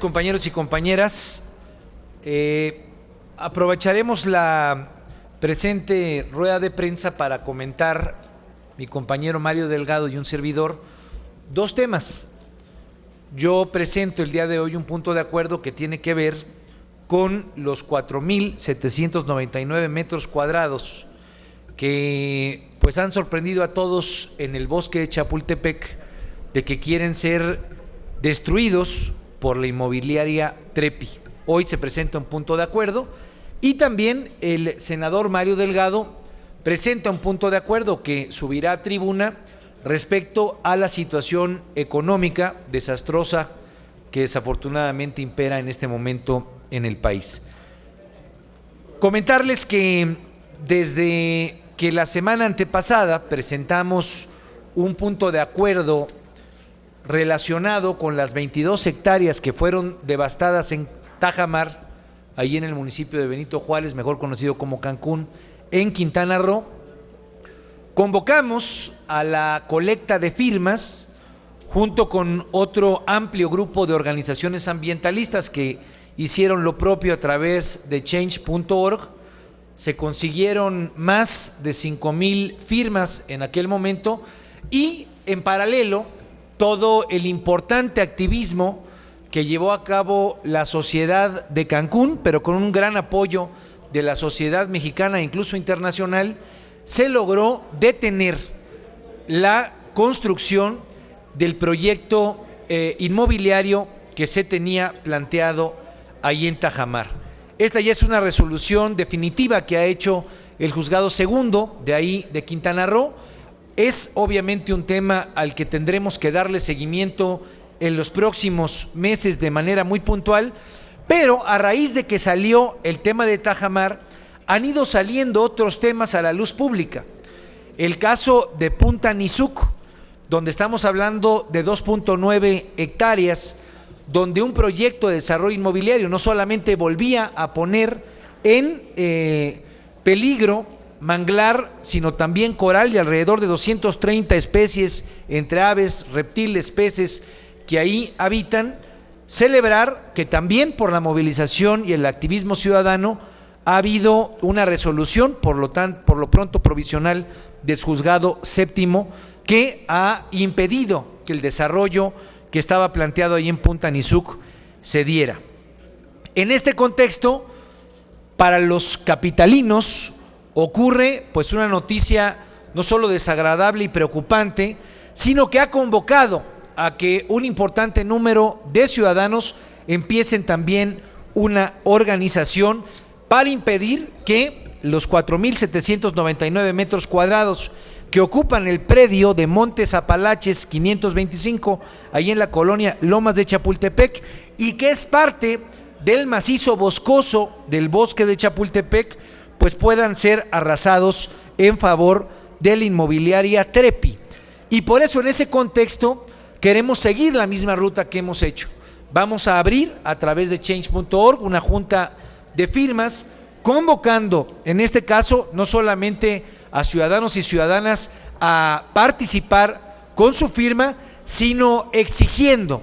compañeros y compañeras. Aprovecharemos la presente rueda de prensa para comentar, mi compañero Mario Delgado y un servidor, dos temas. Yo presento el día de hoy un punto de acuerdo que tiene que ver con los 4,799 metros cuadrados que pues han sorprendido a todos en el bosque de Chapultepec de que quieren ser destruidos por la inmobiliaria Trepi. Hoy se presenta un punto de acuerdo y también el senador Mario Delgado presenta un punto de acuerdo que subirá a tribuna respecto a la situación económica desastrosa que desafortunadamente impera en este momento en el país. Comentarles que desde que la semana antepasada presentamos un punto de acuerdo relacionado con las 22 hectáreas que fueron devastadas en Tajamar, ahí en el municipio de Benito Juárez, mejor conocido como Cancún, en Quintana Roo, convocamos a la colecta de firmas junto con otro amplio grupo de organizaciones ambientalistas que hicieron lo propio a través de change.org. Se consiguieron más de 5,000 firmas en aquel momento y en paralelo todo el importante activismo que llevó a cabo la sociedad de Cancún, pero con un gran apoyo de la sociedad mexicana e incluso internacional, se logró detener la construcción del proyecto inmobiliario que se tenía planteado ahí en Tajamar. Esta ya es una resolución definitiva que ha hecho el juzgado segundo de ahí de Quintana Roo. Es obviamente un tema al que tendremos que darle seguimiento en los próximos meses de manera muy puntual, pero a raíz de que salió el tema de Tajamar, han ido saliendo otros temas a la luz pública. El caso de Punta Nizuc, donde estamos hablando de 2,9 hectáreas, donde un proyecto de desarrollo inmobiliario no solamente volvía a poner en peligro manglar, sino también coral y alrededor de 230 especies entre aves, reptiles, peces que ahí habitan. Celebrar que también por la movilización y el activismo ciudadano ha habido una resolución, por lo pronto provisional, del juzgado séptimo, que ha impedido que el desarrollo que estaba planteado ahí en Punta Nizuc se diera. En este contexto, para los capitalinos ocurre pues una noticia no solo desagradable y preocupante, sino que ha convocado a que un importante número de ciudadanos empiecen también una organización para impedir que los 4,799 metros cuadrados que ocupan el predio de Montes Apalaches 525, ahí en la colonia Lomas de Chapultepec, y que es parte del macizo boscoso del bosque de Chapultepec, pues puedan ser arrasados en favor de la inmobiliaria Trepi. Y por eso en ese contexto queremos seguir la misma ruta que hemos hecho. Vamos a abrir a través de change.org una junta de firmas, convocando en este caso no solamente a ciudadanos y ciudadanas a participar con su firma, sino exigiendo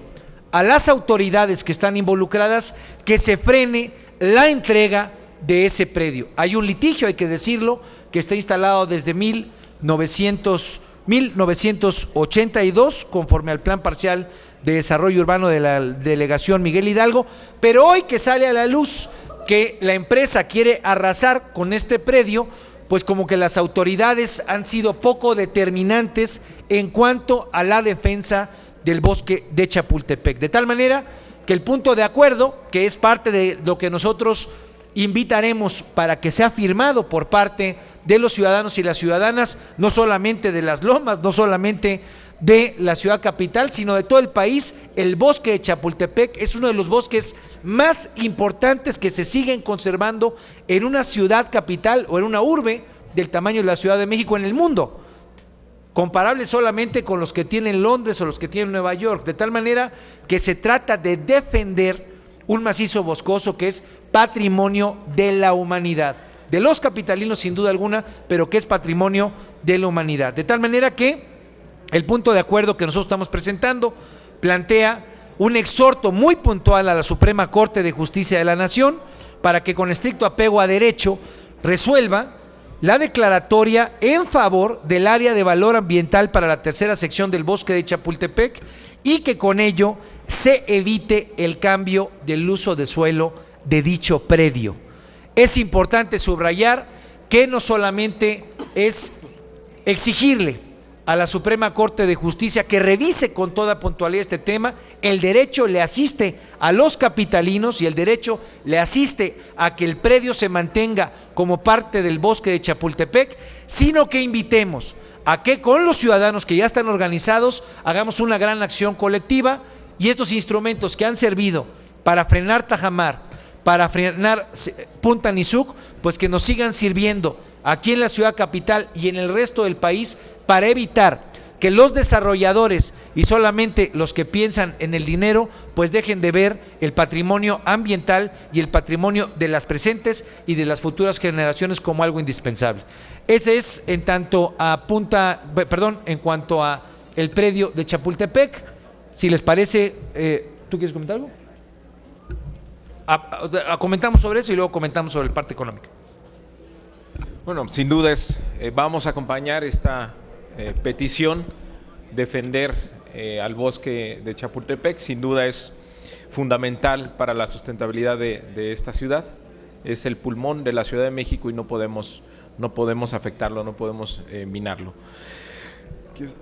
a las autoridades que están involucradas que se frene la entrega de ese predio. Hay un litigio, hay que decirlo, que está instalado desde 1982 conforme al Plan Parcial de Desarrollo Urbano de la Delegación Miguel Hidalgo, pero hoy que sale a la luz que la empresa quiere arrasar con este predio, pues como que las autoridades han sido poco determinantes en cuanto a la defensa del bosque de Chapultepec, de tal manera que el punto de acuerdo, que es parte de lo que nosotros invitaremos para que sea firmado por parte de los ciudadanos y las ciudadanas, no solamente de Las Lomas, no solamente de la ciudad capital, sino de todo el país. El bosque de Chapultepec es uno de los bosques más importantes que se siguen conservando en una ciudad capital o en una urbe del tamaño de la Ciudad de México en el mundo, comparable solamente con los que tienen Londres o los que tienen Nueva York, de tal manera que se trata de defender un macizo boscoso que es patrimonio de la humanidad, de los capitalinos sin duda alguna, pero que es patrimonio de la humanidad, de tal manera que el punto de acuerdo que nosotros estamos presentando plantea un exhorto muy puntual a la Suprema Corte de Justicia de la Nación para que con estricto apego a derecho resuelva la declaratoria en favor del área de valor ambiental para la tercera sección del bosque de Chapultepec y que con ello se evite el cambio del uso de suelo de dicho predio. Es importante subrayar que no solamente es exigirle a la Suprema Corte de Justicia que revise con toda puntualidad este tema, el derecho le asiste a los capitalinos y el derecho le asiste a que el predio se mantenga como parte del bosque de Chapultepec, sino que invitemos a que con los ciudadanos que ya están organizados hagamos una gran acción colectiva y estos instrumentos que han servido para frenar Tajamar, para frenar Punta Nizuc, pues que nos sigan sirviendo aquí en la ciudad capital y en el resto del país para evitar que los desarrolladores y solamente los que piensan en el dinero pues dejen de ver el patrimonio ambiental y el patrimonio de las presentes y de las futuras generaciones como algo indispensable. Ese es en tanto a en cuanto a el predio de Chapultepec. Si les parece, ¿tú quieres comentar algo? Comentamos sobre eso y luego comentamos sobre la parte económica. Bueno, sin duda vamos a acompañar esta petición, defender al bosque de Chapultepec, sin duda es fundamental para la sustentabilidad de esta ciudad, es el pulmón de la Ciudad de México y no podemos afectarlo, no podemos minarlo.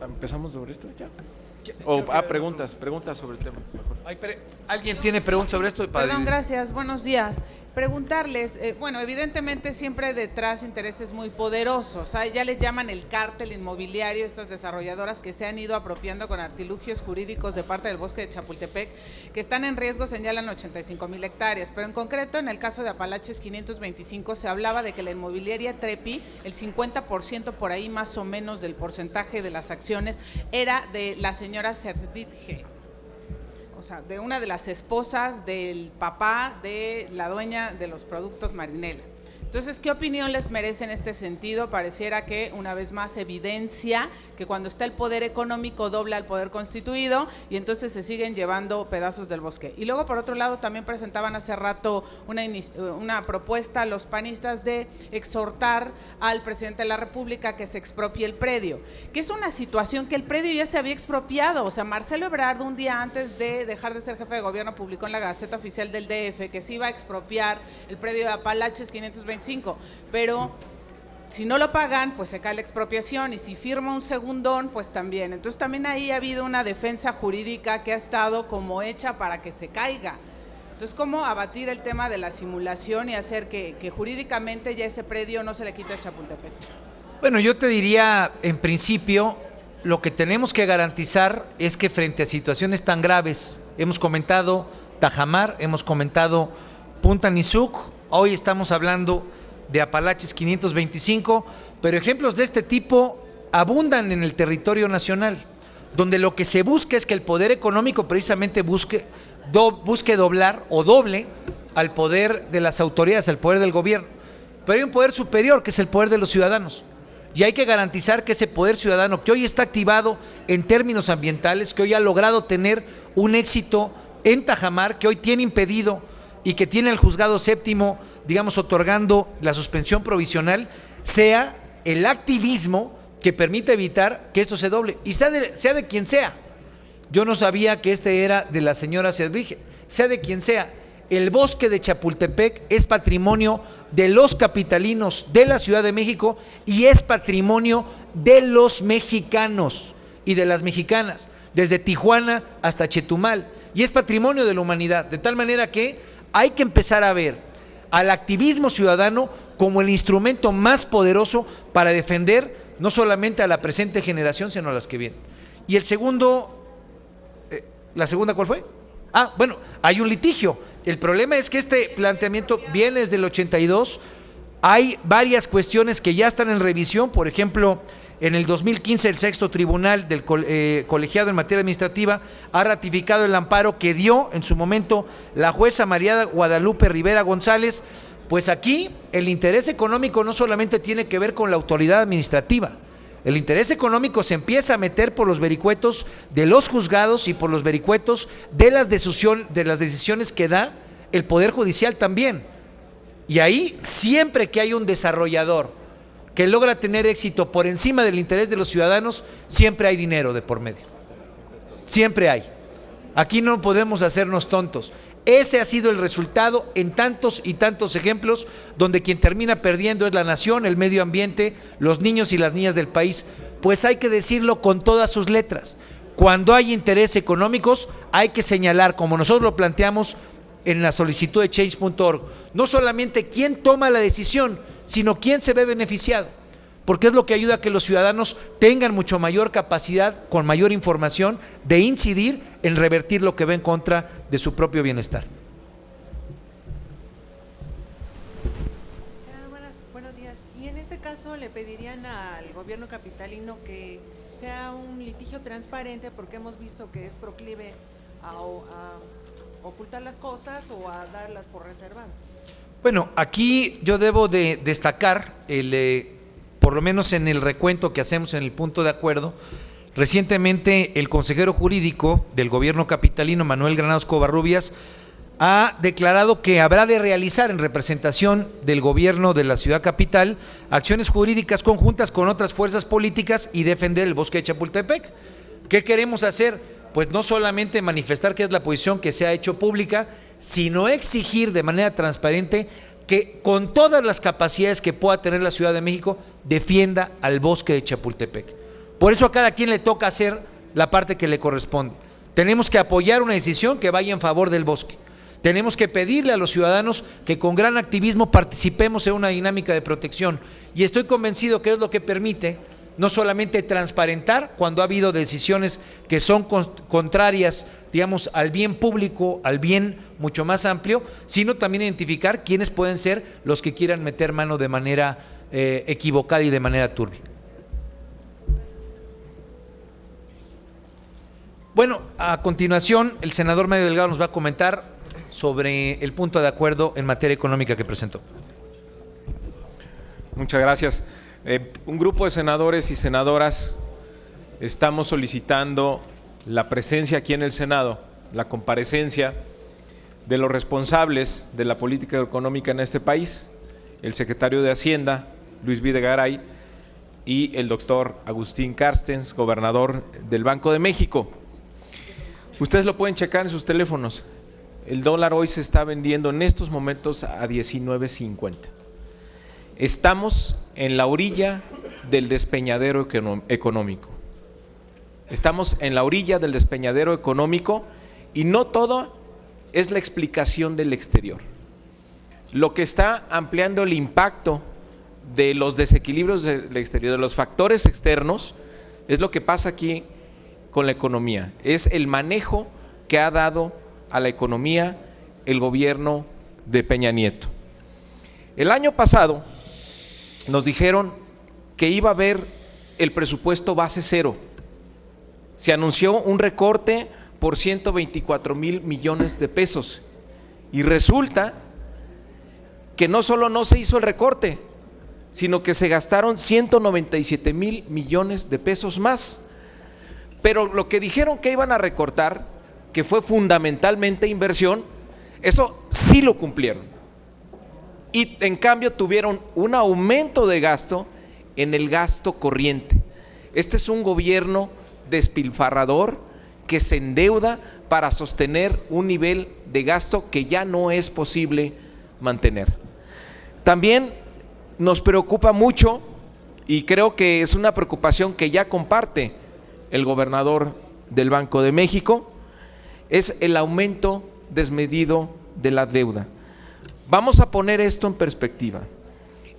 ¿Empezamos sobre esto ya? Preguntas sobre el tema. ¿Alguien tiene preguntas sobre esto? Perdón, gracias, buenos días. Preguntarles, bueno, evidentemente siempre detrás intereses muy poderosos, ya les llaman el cártel inmobiliario, estas desarrolladoras que se han ido apropiando con artilugios jurídicos de parte del bosque de Chapultepec, que están en riesgo, señalan 85,000 hectáreas, pero en concreto en el caso de Apalaches 525 se hablaba de que la inmobiliaria Trepi, el 50% por ahí más o menos del porcentaje de las acciones era de la señora Servitje, o sea, de una de las esposas del papá de la dueña de los productos Marinela. Entonces, ¿qué opinión les merece en este sentido? Pareciera que una vez más evidencia que cuando está el poder económico dobla al poder constituido y entonces se siguen llevando pedazos del bosque. Y luego, por otro lado, también presentaban hace rato una propuesta a los panistas de exhortar al presidente de la República que se expropie el predio, que es una situación que el predio ya se había expropiado. O sea, Marcelo Ebrard un día antes de dejar de ser jefe de gobierno publicó en la Gaceta Oficial del DF que se iba a expropiar el predio de Apalaches 525, pero si no lo pagan, pues se cae la expropiación y si firma un segundón, pues también. Entonces también ahí ha habido una defensa jurídica que ha estado como hecha para que se caiga. Entonces, ¿cómo abatir el tema de la simulación y hacer que jurídicamente ya ese predio no se le quite a Chapultepec? Bueno, yo te diría, en principio, lo que tenemos que garantizar es que frente a situaciones tan graves, hemos comentado Tajamar, hemos comentado Punta Nizuc, hoy estamos hablando de Apalaches 525, pero ejemplos de este tipo abundan en el territorio nacional, donde lo que se busca es que el poder económico precisamente busque doblar o doble al poder de las autoridades, al poder del gobierno. Pero hay un poder superior que es el poder de los ciudadanos. Y hay que garantizar que ese poder ciudadano que hoy está activado en términos ambientales, que hoy ha logrado tener un éxito en Tajamar, que hoy tiene impedido y que tiene el juzgado séptimo, digamos, otorgando la suspensión provisional, sea el activismo que permita evitar que esto se doble, y sea de quien sea. Yo no sabía que este era de la señora Servitje, sea de quien sea. El bosque de Chapultepec es patrimonio de los capitalinos de la Ciudad de México y es patrimonio de los mexicanos y de las mexicanas, desde Tijuana hasta Chetumal, y es patrimonio de la humanidad, de tal manera que hay que empezar a ver al activismo ciudadano como el instrumento más poderoso para defender no solamente a la presente generación, sino a las que vienen. Y el segundo, ¿la segunda cuál fue? Bueno, hay un litigio. El problema es que este planteamiento viene desde el 82, hay varias cuestiones que ya están en revisión, por ejemplo, en el 2015 el sexto tribunal del colegiado en materia administrativa ha ratificado el amparo que dio en su momento la jueza María Guadalupe Rivera González. Pues aquí el interés económico no solamente tiene que ver con la autoridad administrativa, El interés económico se empieza a meter por los vericuetos de los juzgados y por los vericuetos de las decisiones que da el Poder Judicial también. Y ahí, siempre que hay un desarrollador que logra tener éxito por encima del interés de los ciudadanos, siempre hay dinero de por medio. Siempre hay. Aquí no podemos hacernos tontos. Ese ha sido el resultado en tantos y tantos ejemplos donde quien termina perdiendo es la nación, el medio ambiente, los niños y las niñas del país. Pues hay que decirlo con todas sus letras. Cuando hay intereses económicos, hay que señalar, como nosotros lo planteamos en la solicitud de change.org, no solamente quién toma la decisión, sino quién se ve beneficiado, porque es lo que ayuda a que los ciudadanos tengan mucho mayor capacidad, con mayor información, de incidir en revertir lo que va en contra de su propio bienestar. Buenos días. Y en este caso le pedirían al gobierno capitalino que sea un litigio transparente, porque hemos visto que es proclive a ocultar las cosas o a darlas por reservadas. Bueno, aquí yo debo de destacar, por lo menos en el recuento que hacemos en el punto de acuerdo, recientemente el consejero jurídico del gobierno capitalino, Manuel Granados Covarrubias, ha declarado que habrá de realizar en representación del gobierno de la ciudad capital acciones jurídicas conjuntas con otras fuerzas políticas y defender el bosque de Chapultepec. ¿Qué queremos hacer? Pues no solamente manifestar que es la posición que se ha hecho pública, sino exigir de manera transparente que con todas las capacidades que pueda tener la Ciudad de México defienda al bosque de Chapultepec. Por eso a cada quien le toca hacer la parte que le corresponde. Tenemos que apoyar una decisión que vaya en favor del bosque. Tenemos que pedirle a los ciudadanos que con gran activismo participemos en una dinámica de protección, y estoy convencido que es lo que permite no solamente transparentar cuando ha habido decisiones que son contrarias, digamos, al bien público, al bien mucho más amplio, sino también identificar quiénes pueden ser los que quieran meter mano de manera equivocada y de manera turbia. Bueno, a continuación el senador Mario Delgado nos va a comentar sobre el punto de acuerdo en materia económica que presentó. Muchas gracias. Un grupo de senadores y senadoras estamos solicitando la presencia aquí en el Senado, la comparecencia de los responsables de la política económica en este país, el secretario de Hacienda, Luis Videgaray, y el doctor Agustín Carstens, gobernador del Banco de México. Ustedes lo pueden checar en sus teléfonos. El dólar hoy se está vendiendo en estos momentos a 19.50. Estamos en la orilla del despeñadero económico. Estamos en la orilla del despeñadero económico y no todo es la explicación del exterior. Lo que está ampliando el impacto de los desequilibrios del exterior, de los factores externos, es lo que pasa aquí con la economía. Es el manejo que ha dado a la economía el gobierno de Peña Nieto. El año pasado nos dijeron que iba a haber el presupuesto base cero. Se anunció un recorte por 124,000 millones de pesos y resulta que no solo no se hizo el recorte, sino que se gastaron 197,000 millones de pesos más. Pero lo que dijeron que iban a recortar, que fue fundamentalmente inversión, eso sí lo cumplieron. Y en cambio tuvieron un aumento de gasto en el gasto corriente. Este es un gobierno despilfarrador que se endeuda para sostener un nivel de gasto que ya no es posible mantener. También nos preocupa mucho, y creo que es una preocupación que ya comparte el gobernador del Banco de México, es el aumento desmedido de la deuda. Vamos a poner esto en perspectiva.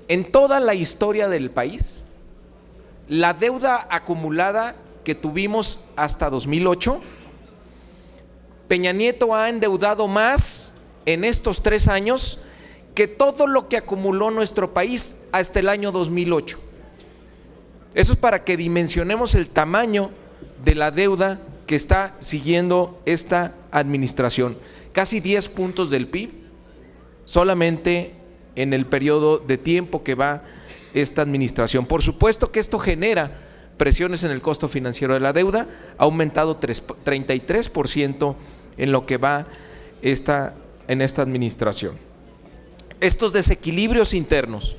En toda la historia del país, la deuda acumulada que tuvimos hasta 2008, Peña Nieto ha endeudado más en estos 3 años que todo lo que acumuló nuestro país hasta el año 2008. Eso es para que dimensionemos el tamaño de la deuda que está siguiendo esta administración. Casi 10 puntos del PIB solamente en el periodo de tiempo que va esta administración. Por supuesto que esto genera presiones en el costo financiero de la deuda, ha aumentado 33% en lo que va en esta administración. Estos desequilibrios internos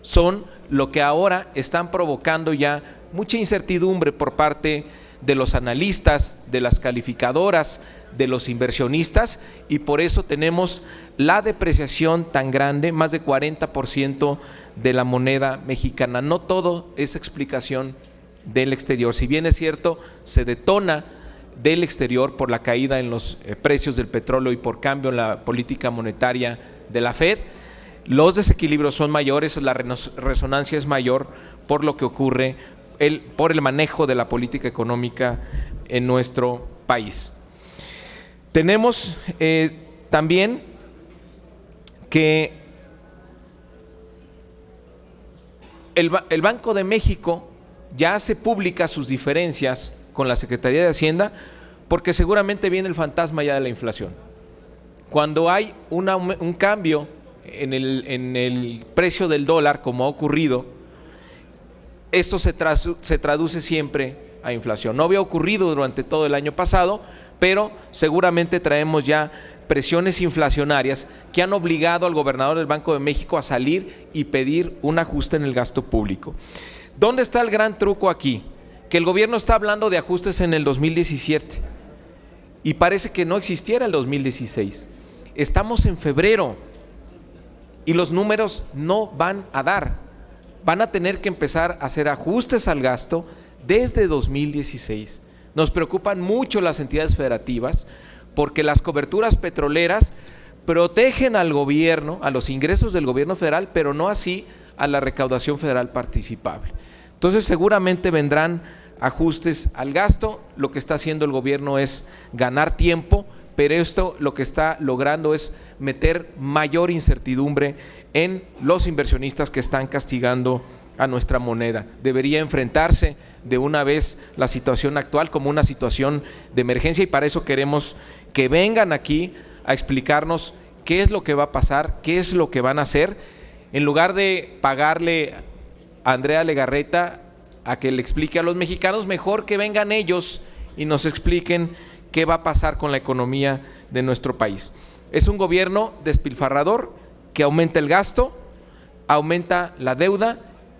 son lo que ahora están provocando ya mucha incertidumbre por parte de los analistas, de las calificadoras, de los inversionistas, y por eso tenemos la depreciación tan grande, más de 40% de la moneda mexicana. No todo es explicación del exterior, si bien es cierto, se detona del exterior por la caída en los precios del petróleo y por cambio en la política monetaria de la Fed. Los desequilibrios son mayores, la resonancia es mayor por lo que ocurre por el manejo de la política económica en nuestro país. Tenemos también que el Banco de México ya hace públicas sus diferencias con la Secretaría de Hacienda, porque seguramente viene el fantasma ya de la inflación. Cuando hay un cambio en el precio del dólar, como ha ocurrido, esto se traduce siempre a inflación. No había ocurrido durante todo el año pasado, pero seguramente traemos ya presiones inflacionarias que han obligado al gobernador del Banco de México a salir y pedir un ajuste en el gasto público. ¿Dónde está el gran truco aquí? Que el gobierno está hablando de ajustes en el 2017 y parece que no existiera el 2016. Estamos en febrero y los números no van a dar. Van a tener que empezar a hacer ajustes al gasto desde 2016. Nos preocupan mucho las entidades federativas porque las coberturas petroleras protegen al gobierno, a los ingresos del gobierno federal, pero no así a la recaudación federal participable. Entonces seguramente vendrán ajustes al gasto. Lo que está haciendo el gobierno es ganar tiempo, pero esto lo que está logrando es meter mayor incertidumbre en los inversionistas que están castigando a nuestra moneda. Debería enfrentarse de una vez la situación actual como una situación de emergencia, y para eso queremos que vengan aquí a explicarnos qué es lo que va a pasar, qué es lo que van a hacer, en lugar de pagarle a Andrea Legarreta a que le explique a los mexicanos. Mejor que vengan ellos y nos expliquen qué va a pasar con la economía de nuestro país. Es un gobierno despilfarrador que aumenta el gasto, aumenta la deuda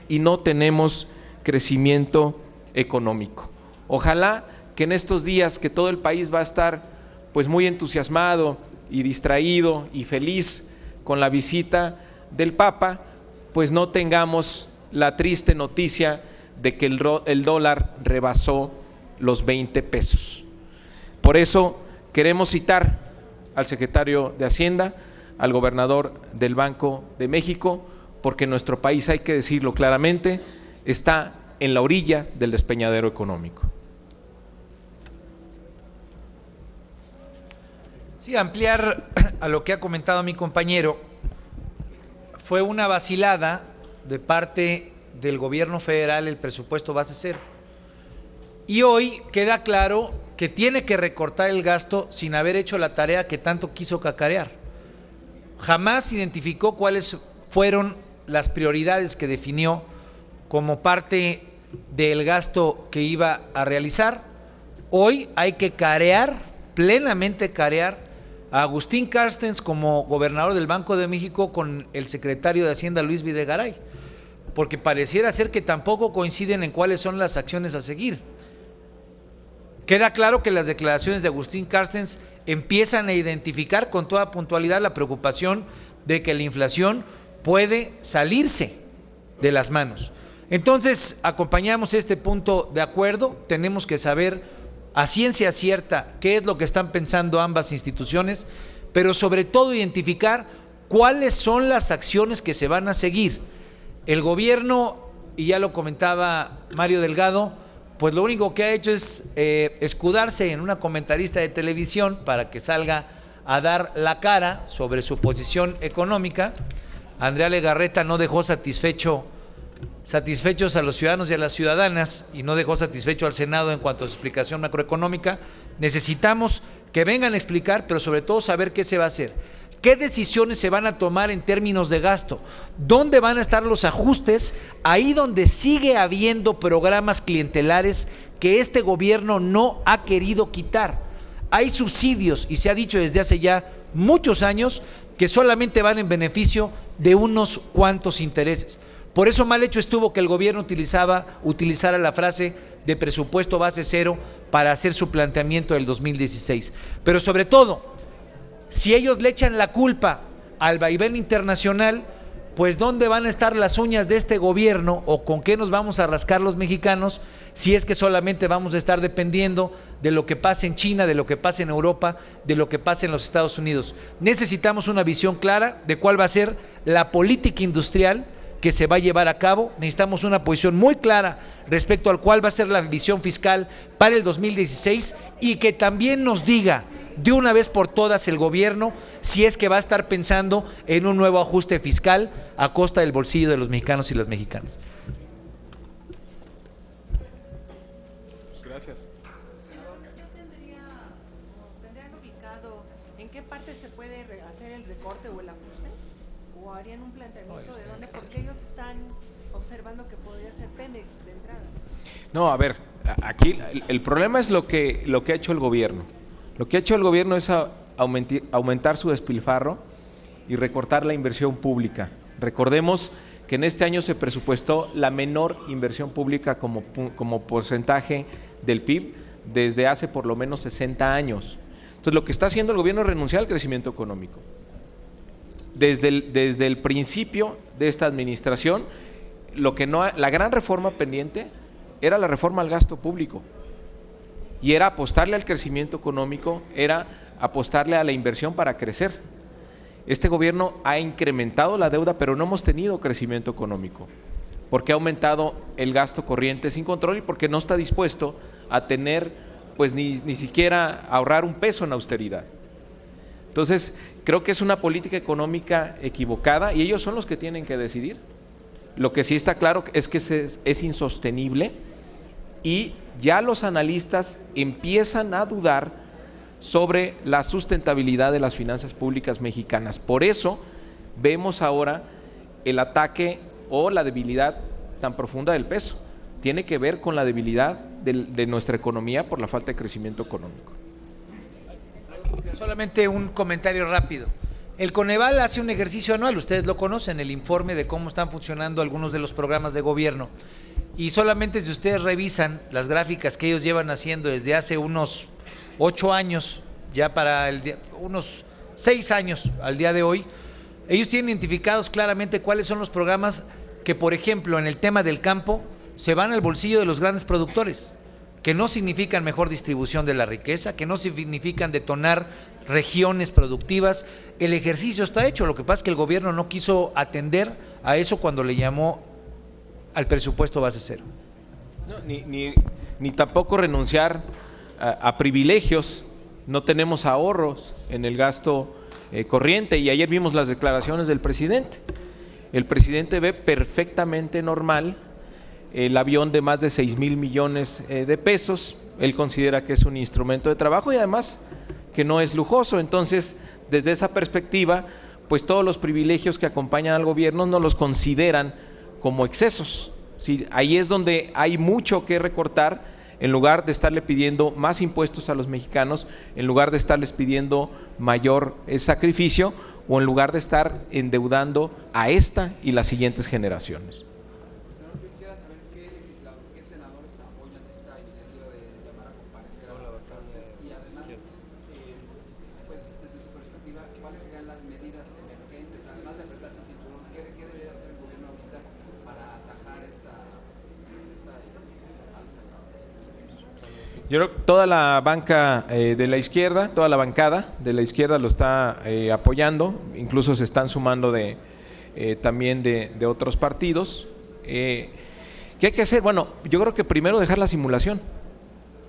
y no tenemos crecimiento económico. Ojalá que en estos días que todo el país va a estar pues muy entusiasmado y distraído y feliz con la visita del Papa, pues no tengamos la triste noticia de que el dólar rebasó los 20 pesos. Por eso queremos citar al secretario de Hacienda, al gobernador del Banco de México, porque nuestro país, hay que decirlo claramente, está en la orilla del despeñadero económico. Sí, ampliar a lo que ha comentado mi compañero, fue una vacilada de parte del gobierno federal el presupuesto base cero. Y hoy queda claro que tiene que recortar el gasto sin haber hecho la tarea que tanto quiso cacarear. Jamás identificó cuáles fueron las prioridades que definió como parte del gasto que iba a realizar. Hoy hay que carear, plenamente carear, a Agustín Carstens como gobernador del Banco de México con el secretario de Hacienda Luis Videgaray, porque pareciera ser que tampoco coinciden en cuáles son las acciones a seguir. Queda claro que las declaraciones de Agustín Carstens empiezan a identificar con toda puntualidad la preocupación de que la inflación puede salirse de las manos. Entonces, acompañamos este punto de acuerdo. Tenemos que saber a ciencia cierta qué es lo que están pensando ambas instituciones, pero sobre todo identificar cuáles son las acciones que se van a seguir. El gobierno, y ya lo comentaba Mario Delgado, pues lo único que ha hecho es escudarse en una comentarista de televisión para que salga a dar la cara sobre su posición económica. Andrea Legarreta no dejó satisfechos a los ciudadanos y a las ciudadanas, y no dejó satisfecho al Senado en cuanto a su explicación macroeconómica. Necesitamos que vengan a explicar, pero sobre todo saber qué se va a hacer. ¿Qué decisiones se van a tomar en términos de gasto? ¿Dónde van a estar los ajustes? Ahí donde sigue habiendo programas clientelares que este gobierno no ha querido quitar. Hay subsidios, y se ha dicho desde hace ya muchos años, que solamente van en beneficio de unos cuantos intereses. Por eso mal hecho estuvo que el gobierno utilizara la frase de presupuesto base cero para hacer su planteamiento del 2016. Pero sobre todo, si ellos le echan la culpa al vaivén internacional, pues ¿dónde van a estar las uñas de este gobierno o con qué nos vamos a rascar los mexicanos si es que solamente vamos a estar dependiendo de lo que pase en China, de lo que pase en Europa, de lo que pase en los Estados Unidos? Necesitamos una visión clara de cuál va a ser la política industrial que se va a llevar a cabo. Necesitamos una posición muy clara respecto al cuál va a ser la visión fiscal para el 2016 y que también nos diga de una vez por todas el gobierno si es que va a estar pensando en un nuevo ajuste fiscal a costa del bolsillo de los mexicanos y las mexicanas. Gracias. ¿Tendrían ubicado en qué parte se puede hacer el recorte o el ajuste? ¿O harían un planteamiento de dónde? Porque ellos están observando que podría ser Pemex de entrada. No, a ver, aquí el problema es lo que ha hecho el gobierno. Lo que ha hecho el gobierno es aumentar su despilfarro y recortar la inversión pública. Recordemos que en este año se presupuestó la menor inversión pública como porcentaje del PIB desde hace por lo menos 60 años. Entonces, lo que está haciendo el gobierno es renunciar al crecimiento económico. Desde el principio de esta administración, la gran reforma pendiente era la reforma al gasto público. Y era apostarle al crecimiento económico, era apostarle a la inversión para crecer. Este gobierno ha incrementado la deuda, pero no hemos tenido crecimiento económico, porque ha aumentado el gasto corriente sin control y porque no está dispuesto a tener, pues ni siquiera ahorrar un peso en austeridad. Entonces, creo que es una política económica equivocada y ellos son los que tienen que decidir. Lo que sí está claro es que es insostenible y ya los analistas empiezan a dudar sobre la sustentabilidad de las finanzas públicas mexicanas. Por eso vemos ahora el ataque o la debilidad tan profunda del peso. Tiene que ver con la debilidad de nuestra economía por la falta de crecimiento económico. Solamente un comentario rápido. El Coneval hace un ejercicio anual, ustedes lo conocen, el informe de cómo están funcionando algunos de los programas de gobierno. Y solamente si ustedes revisan las gráficas que ellos llevan haciendo desde hace unos 8 años, ya para unos 6 años al día de hoy, ellos tienen identificados claramente cuáles son los programas que, por ejemplo, en el tema del campo, se van al bolsillo de los grandes productores, que no significan mejor distribución de la riqueza, que no significan detonar regiones productivas. El ejercicio está hecho, lo que pasa es que el gobierno no quiso atender a eso cuando le llamó al presupuesto base cero. No, ni tampoco renunciar a privilegios. No tenemos ahorros en el gasto corriente y ayer vimos las declaraciones del presidente. El presidente ve perfectamente normal el avión de más de 6,000 millones de pesos. Él considera que es un instrumento de trabajo y además que no es lujoso. Entonces, desde esa perspectiva, pues todos los privilegios que acompañan al gobierno no los consideran como excesos. Sí, ahí es donde hay mucho que recortar, en lugar de estarle pidiendo más impuestos a los mexicanos, en lugar de estarles pidiendo mayor sacrificio o en lugar de estar endeudando a esta y las siguientes generaciones. Yo creo que toda la banca de la izquierda, toda la bancada de la izquierda lo está apoyando, incluso se están sumando también de otros partidos. ¿Qué hay que hacer? Bueno, yo creo que primero dejar la simulación,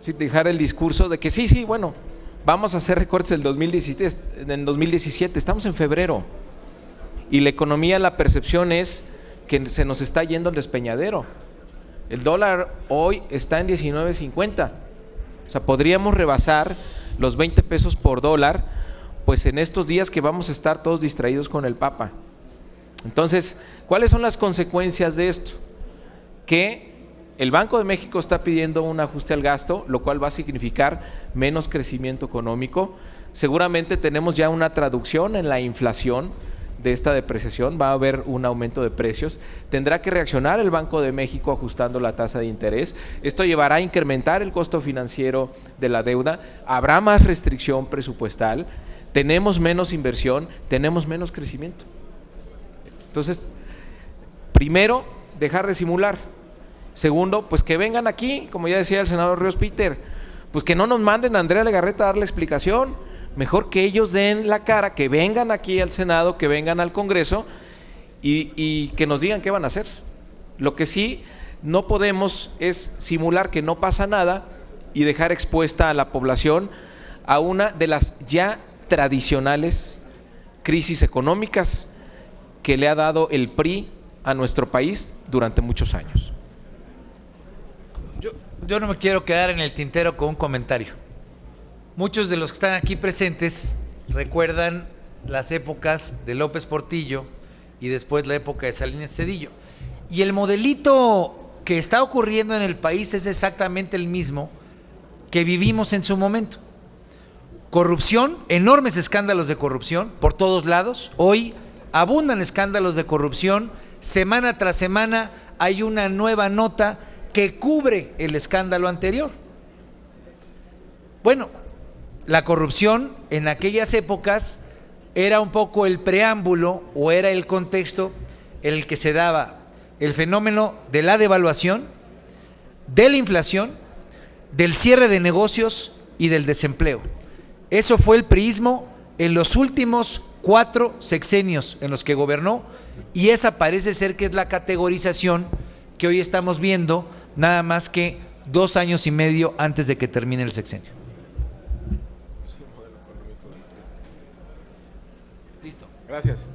¿sí? Dejar el discurso de que sí, bueno, vamos a hacer recortes en 2017, estamos en febrero y la economía, la percepción es que se nos está yendo el despeñadero. El dólar hoy está en 19.50. O sea, podríamos rebasar los 20 pesos por dólar pues en estos días que vamos a estar todos distraídos con el Papa. Entonces, ¿cuáles son las consecuencias de esto? Que el Banco de México está pidiendo un ajuste al gasto, lo cual va a significar menos crecimiento económico. Seguramente tenemos ya una traducción en la inflación de esta depreciación, va a haber un aumento de precios, tendrá que reaccionar el Banco de México ajustando la tasa de interés, esto llevará a incrementar el costo financiero de la deuda, habrá más restricción presupuestal, tenemos menos inversión, tenemos menos crecimiento. Entonces, primero, dejar de simular. Segundo, pues que vengan aquí, como ya decía el senador Ríos Peter, pues que no nos manden a Andrea Legarreta a dar la explicación, mejor que ellos den la cara, que vengan aquí al Senado, que vengan al Congreso y que nos digan qué van a hacer. Lo que sí no podemos es simular que no pasa nada y dejar expuesta a la población a una de las ya tradicionales crisis económicas que le ha dado el PRI a nuestro país durante muchos años. Yo no me quiero quedar en el tintero con un comentario. Muchos de los que están aquí presentes recuerdan las épocas de López Portillo y después la época de Salinas Cedillo. Y el modelito que está ocurriendo en el país es exactamente el mismo que vivimos en su momento. Corrupción, enormes escándalos de corrupción por todos lados. Hoy abundan escándalos de corrupción. Semana tras semana hay una nueva nota que cubre el escándalo anterior. Bueno, la corrupción en aquellas épocas era un poco el preámbulo o era el contexto en el que se daba el fenómeno de la devaluación, de la inflación, del cierre de negocios y del desempleo. Eso fue el priismo en los últimos 4 sexenios en los que gobernó, y esa parece ser que es la categorización que hoy estamos viendo, nada más que 2 años y medio antes de que termine el sexenio. Listo. Gracias.